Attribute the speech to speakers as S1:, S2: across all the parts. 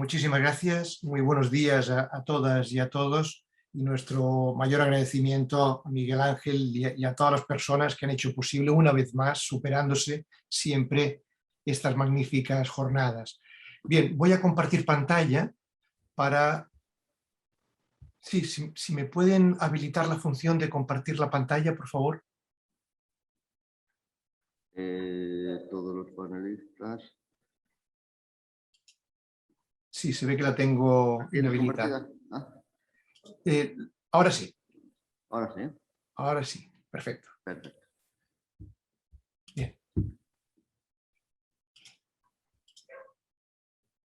S1: muchísimas gracias. Muy buenos días a todas y a todos. Y nuestro mayor agradecimiento a Miguel Ángel y a todas las personas que han hecho posible una vez más, superándose siempre estas magníficas jornadas. Bien, voy a compartir pantalla para... Sí, si me pueden habilitar la función de compartir la pantalla, por favor.
S2: Todos los panelistas.
S1: Sí, se ve que la tengo inhabilitada. Ahora sí.
S2: Ahora sí.
S1: Ahora sí, perfecto.
S2: Perfecto.
S1: Bien.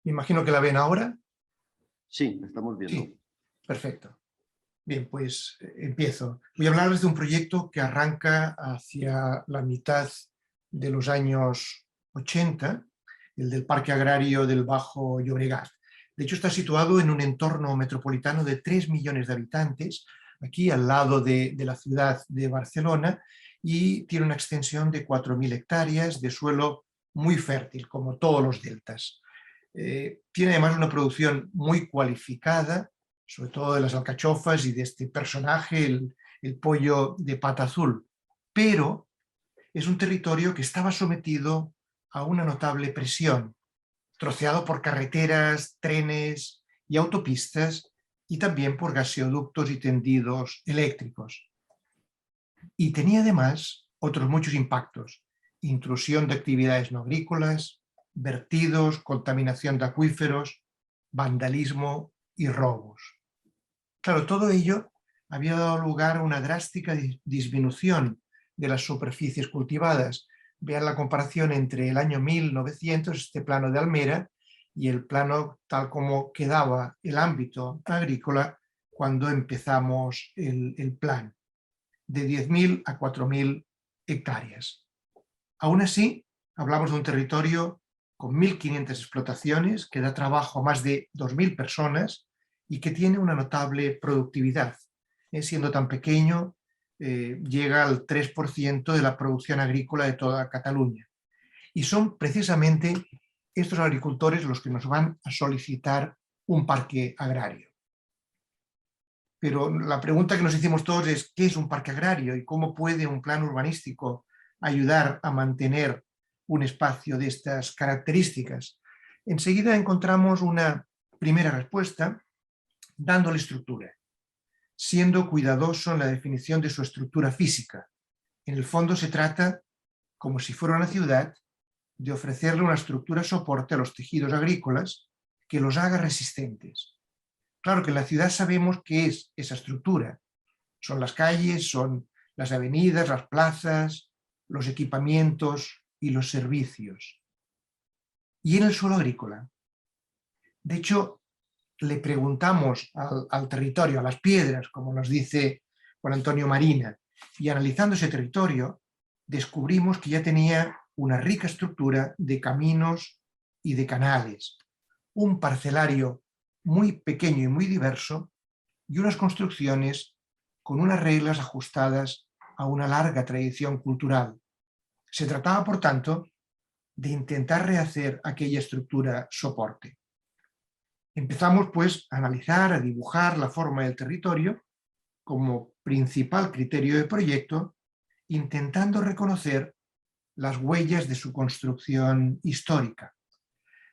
S1: Me imagino que la ven ahora.
S2: Sí, estamos viendo.
S1: Sí, perfecto. Bien, pues empiezo. Voy a hablarles de un proyecto que arranca hacia la mitad de los años 80, el del Parque Agrario del Bajo Llobregat. De hecho, está situado en un entorno metropolitano de 3 millones de habitantes, aquí al lado de la ciudad de Barcelona, y tiene una extensión de 4.000 hectáreas de suelo muy fértil, como todos los deltas. Tiene además una producción muy cualificada, sobre todo de las alcachofas y de este personaje, el pollo de pata azul, pero es un territorio que estaba sometido a una notable presión, troceado por carreteras, trenes y autopistas, y también por gaseoductos y tendidos eléctricos. Y tenía además otros muchos impactos: intrusión de actividades no agrícolas, vertidos, contaminación de acuíferos, vandalismo y robos. Claro, todo ello había dado lugar a una drástica disminución de las superficies cultivadas. Vean la comparación entre el año 1900, este plano de Almera, y el plano tal como quedaba el ámbito agrícola cuando empezamos el plan, de 10.000 a 4.000 hectáreas. Aún así, hablamos de un territorio con 1.500 explotaciones, que da trabajo a más de 2.000 personas y que tiene una notable productividad. Siendo tan pequeño, llega al 3% de la producción agrícola de toda Cataluña. Y son precisamente estos agricultores los que nos van a solicitar un parque agrario. Pero la pregunta que nos hicimos todos es: ¿qué es un parque agrario y cómo puede un plan urbanístico ayudar a mantener un espacio de estas características? Enseguida encontramos una primera respuesta dándole estructura, siendo cuidadoso en la definición de su estructura física. En el fondo se trata, como si fuera una ciudad, de ofrecerle una estructura soporte a los tejidos agrícolas que los haga resistentes. Claro que en la ciudad sabemos qué es esa estructura. Son las calles, son las avenidas, las plazas, los equipamientos y los servicios. Y en el suelo agrícola. De hecho, le preguntamos al territorio, a las piedras, como nos dice Juan Antonio Marina, y analizando ese territorio, descubrimos que ya tenía una rica estructura de caminos y de canales, un parcelario muy pequeño y muy diverso, y unas construcciones con unas reglas ajustadas a una larga tradición cultural. Se trataba, por tanto, de intentar rehacer aquella estructura soporte. Empezamos, pues, a analizar, a dibujar la forma del territorio como principal criterio de proyecto, intentando reconocer las huellas de su construcción histórica.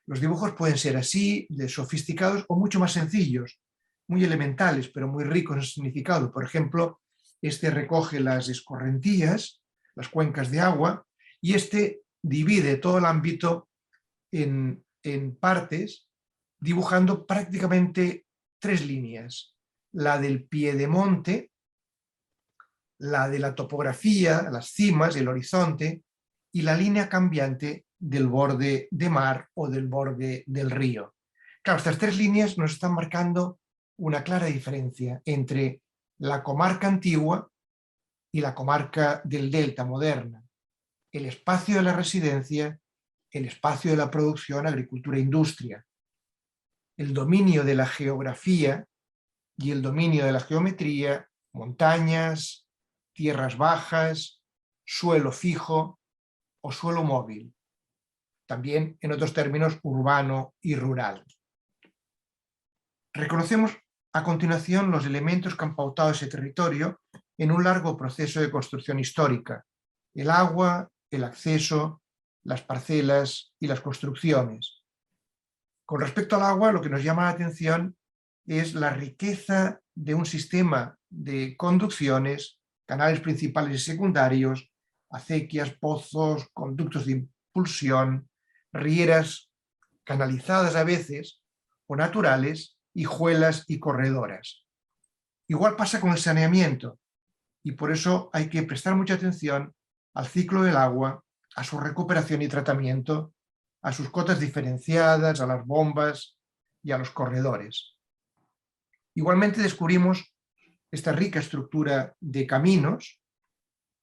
S1: Los dibujos pueden ser así, de sofisticados, o mucho más sencillos, muy elementales, pero muy ricos en significado. Por ejemplo, este recoge las escorrentías, las cuencas de agua, y este divide todo el ámbito en partes, dibujando prácticamente 3 líneas: la del piedemonte, la de la topografía, las cimas, el horizonte, y la línea cambiante del borde de mar o del borde del río. Claro, estas 3 líneas nos están marcando una clara diferencia entre la comarca antigua y la comarca del delta moderna, el espacio de la residencia, el espacio de la producción, agricultura e industria, el dominio de la geografía y el dominio de la geometría, montañas, tierras bajas, suelo fijo o suelo móvil. También, en otros términos, urbano y rural. Reconocemos a continuación los elementos que han pautado ese territorio en un largo proceso de construcción histórica: el agua, el acceso, las parcelas y las construcciones. Con respecto al agua, lo que nos llama la atención es la riqueza de un sistema de conducciones, canales principales y secundarios, acequias, pozos, conductos de impulsión, rieras canalizadas a veces o naturales, hijuelas y corredoras. Igual pasa con el saneamiento, y por eso hay que prestar mucha atención al ciclo del agua, a su recuperación y tratamiento, a sus cotas diferenciadas, a las bombas y a los corredores. Igualmente descubrimos esta rica estructura de caminos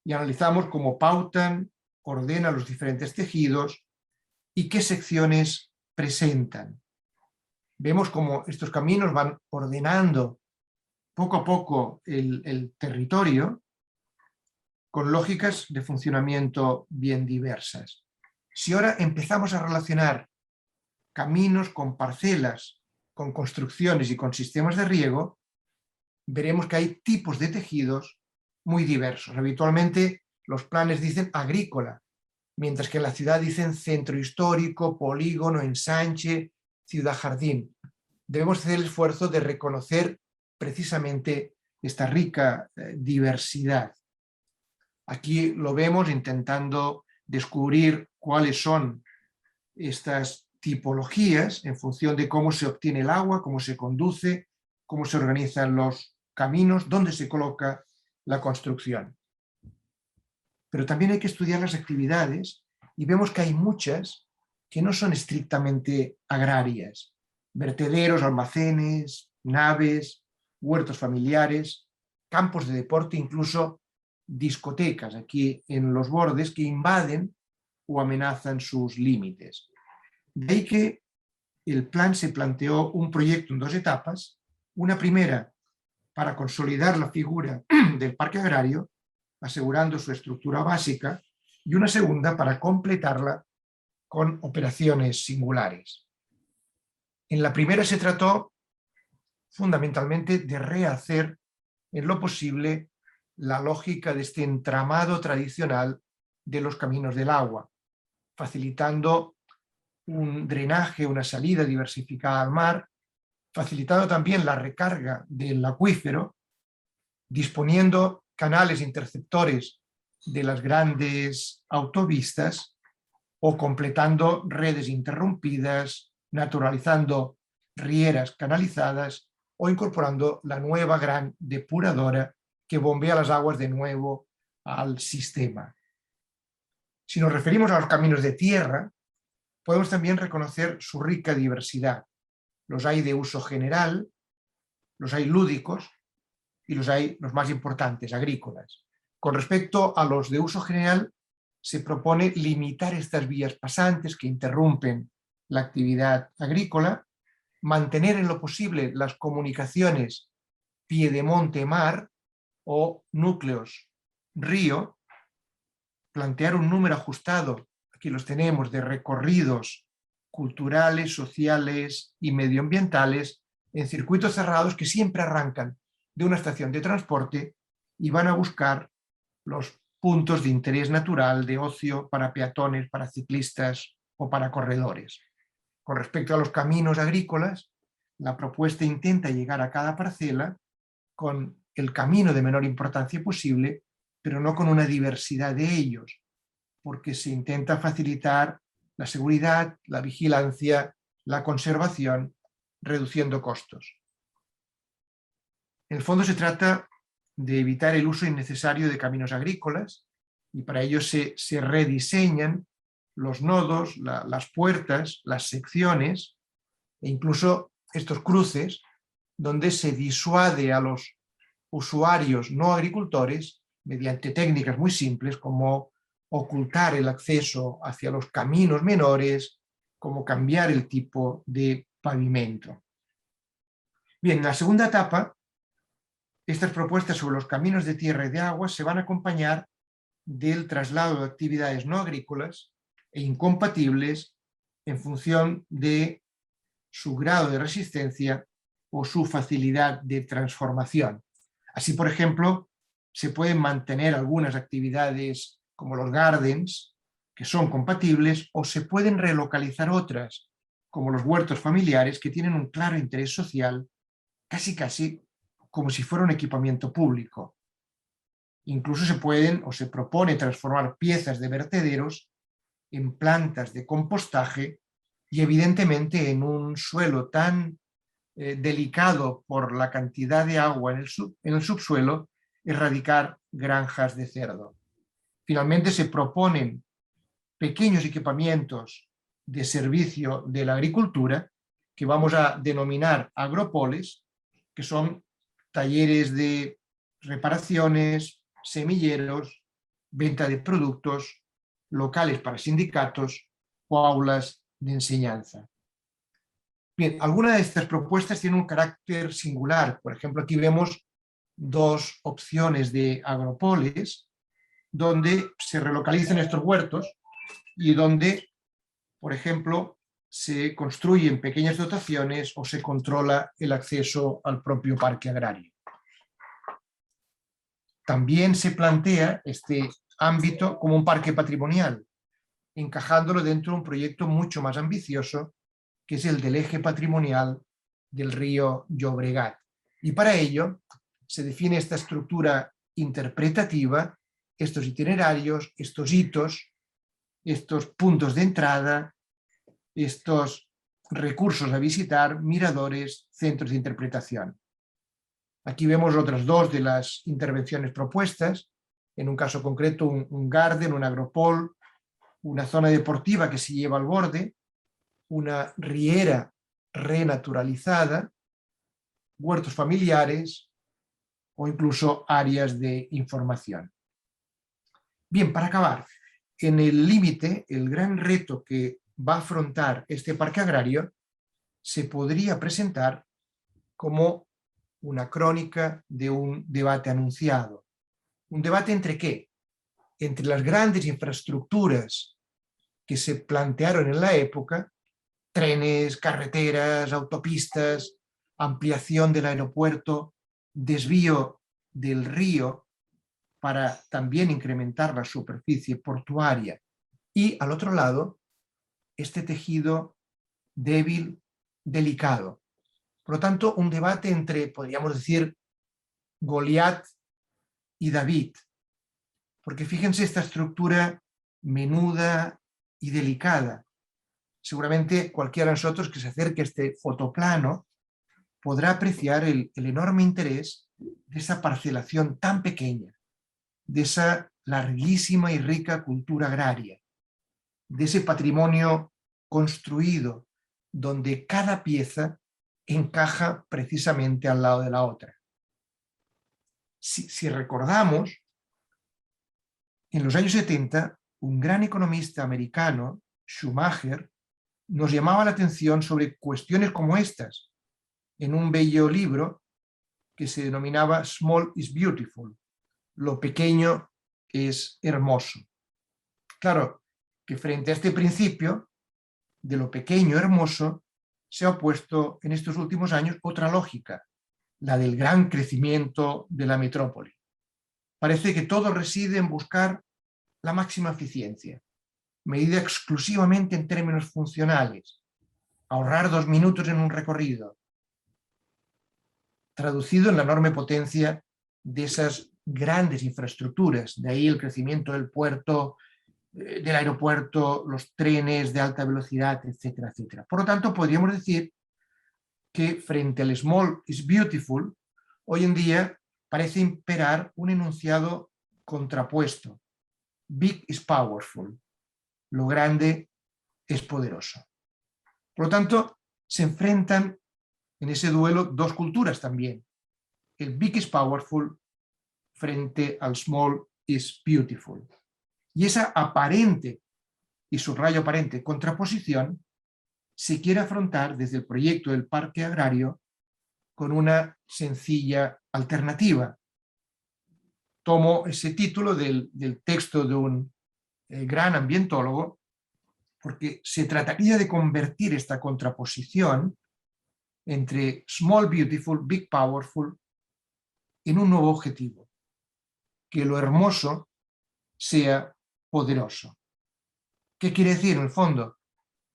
S1: y analizamos cómo pautan, ordenan los diferentes tejidos y qué secciones presentan. Vemos cómo estos caminos van ordenando poco a poco el territorio con lógicas de funcionamiento bien diversas. Si ahora empezamos a relacionar caminos con parcelas, con construcciones y con sistemas de riego, veremos que hay tipos de tejidos muy diversos. Habitualmente los planes dicen agrícola, mientras que en la ciudad dicen centro histórico, polígono, ensanche, ciudad jardín. Debemos hacer el esfuerzo de reconocer precisamente esta rica diversidad. Aquí lo vemos intentando descubrir cuáles son estas tipologías en función de cómo se obtiene el agua, cómo se conduce, cómo se organizan los caminos, dónde se coloca la construcción. Pero también hay que estudiar las actividades y vemos que hay muchas que no son estrictamente agrarias. Vertederos, almacenes, naves, huertos familiares, campos de deporte, incluso discotecas aquí en los bordes que invaden o amenazan sus límites. De ahí que el plan se planteó un proyecto en dos etapas: una primera para consolidar la figura del parque agrario, asegurando su estructura básica, y una segunda para completarla con operaciones singulares. En la primera se trató fundamentalmente de rehacer en lo posible la lógica de este entramado tradicional de los caminos del agua, facilitando un drenaje, una salida diversificada al mar, facilitando también la recarga del acuífero, disponiendo canales interceptores de las grandes autopistas o completando redes interrumpidas, naturalizando rieras canalizadas o incorporando la nueva gran depuradora que bombea las aguas de nuevo al sistema. Si nos referimos a los caminos de tierra, podemos también reconocer su rica diversidad. Los hay de uso general, los hay lúdicos y los hay, los más importantes, agrícolas. Con respecto a los de uso general, se propone limitar estas vías pasantes que interrumpen la actividad agrícola, mantener en lo posible las comunicaciones piedemonte-mar o núcleos río, plantear un número ajustado, aquí los tenemos, de recorridos culturales, sociales y medioambientales en circuitos cerrados que siempre arrancan de una estación de transporte y van a buscar los puntos de interés natural, de ocio para peatones, para ciclistas o para corredores. Con respecto a los caminos agrícolas, la propuesta intenta llegar a cada parcela con el camino de menor importancia posible, pero no con una diversidad de ellos, porque se intenta facilitar la seguridad, la vigilancia, la conservación, reduciendo costos. En el fondo se trata de evitar el uso innecesario de caminos agrícolas y para ello se rediseñan los nodos, las puertas, las secciones e incluso estos cruces donde se disuade a los usuarios no agricultores mediante técnicas muy simples como ocultar el acceso hacia los caminos menores, como cambiar el tipo de pavimento. Bien, en la segunda etapa, estas propuestas sobre los caminos de tierra y de agua se van a acompañar del traslado de actividades no agrícolas e incompatibles en función de su grado de resistencia o su facilidad de transformación. Así, por ejemplo, se pueden mantener algunas actividades como los gardens, que son compatibles, o se pueden relocalizar otras, como los huertos familiares, que tienen un claro interés social, casi como si fuera un equipamiento público. Incluso se pueden o se propone transformar piezas de vertederos en plantas de compostaje y evidentemente en un suelo tan delicado por la cantidad de agua en el subsuelo, erradicar granjas de cerdo. Finalmente se proponen pequeños equipamientos de servicio de la agricultura que vamos a denominar agropoles, que son talleres de reparaciones, semilleros, venta de productos, locales para sindicatos o aulas de enseñanza. Bien, algunas de estas propuestas tienen un carácter singular. Por ejemplo, aquí vemos dos opciones de agropoles donde se relocalizan estos huertos y donde, por ejemplo, se construyen pequeñas dotaciones o se controla el acceso al propio parque agrario. También se plantea este ámbito como un parque patrimonial, encajándolo dentro de un proyecto mucho más ambicioso, que es el del eje patrimonial del río Llobregat. Y para ello se define esta estructura interpretativa, estos itinerarios, estos hitos, estos puntos de entrada, estos recursos a visitar, miradores, centros de interpretación. Aquí vemos otras dos de las intervenciones propuestas, en un caso concreto un garden, un agropol, una zona deportiva que se lleva al borde, una riera renaturalizada, huertos familiares o incluso áreas de información. Bien, para acabar, en el límite, el gran reto que va a afrontar este parque agrario se podría presentar como una crónica de un debate anunciado. ¿Un debate entre qué? Entre las grandes infraestructuras que se plantearon en la época, trenes, carreteras, autopistas, ampliación del aeropuerto, desvío del río para también incrementar la superficie portuaria. Y al otro lado, este tejido débil, delicado. Por lo tanto, un debate entre, podríamos decir, Goliat y David. Porque fíjense esta estructura menuda y delicada. Seguramente cualquiera de nosotros que se acerque a este fotoplano podrá apreciar el enorme interés de esa parcelación tan pequeña, de esa larguísima y rica cultura agraria, de ese patrimonio construido donde cada pieza encaja precisamente al lado de la otra. Si recordamos, en los años 70, un gran economista americano, Schumacher, nos llamaba la atención sobre cuestiones como estas, en un bello libro que se denominaba Small is Beautiful, lo pequeño es hermoso. Claro que frente a este principio de lo pequeño hermoso se ha opuesto en estos últimos años otra lógica, la del gran crecimiento de la metrópoli. Parece que todo reside en buscar la máxima eficiencia, medida exclusivamente en términos funcionales, ahorrar 2 minutos en un recorrido, traducido en la enorme potencia de esas grandes infraestructuras, de ahí el crecimiento del puerto, del aeropuerto, los trenes de alta velocidad, etcétera, etcétera. Por lo tanto, podríamos decir que frente al small is beautiful, hoy en día parece imperar un enunciado contrapuesto. Big is powerful. Lo grande es poderoso. Por lo tanto, se enfrentan en ese duelo dos culturas también. El big is powerful frente al small is beautiful. Y esa aparente, y subrayo aparente, contraposición se quiere afrontar desde el proyecto del parque agrario con una sencilla alternativa. Tomo ese título del texto de un gran ambientólogo porque se trataría de convertir esta contraposición entre small, beautiful, big, powerful, en un nuevo objetivo, que lo hermoso sea poderoso. ¿Qué quiere decir en el fondo?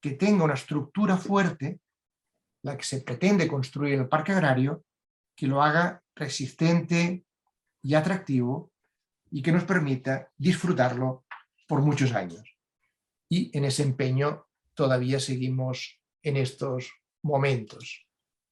S1: Que tenga una estructura fuerte, la que se pretende construir en el parque agrario, que lo haga resistente y atractivo y que nos permita disfrutarlo por muchos años. Y en ese empeño todavía seguimos en estos momentos.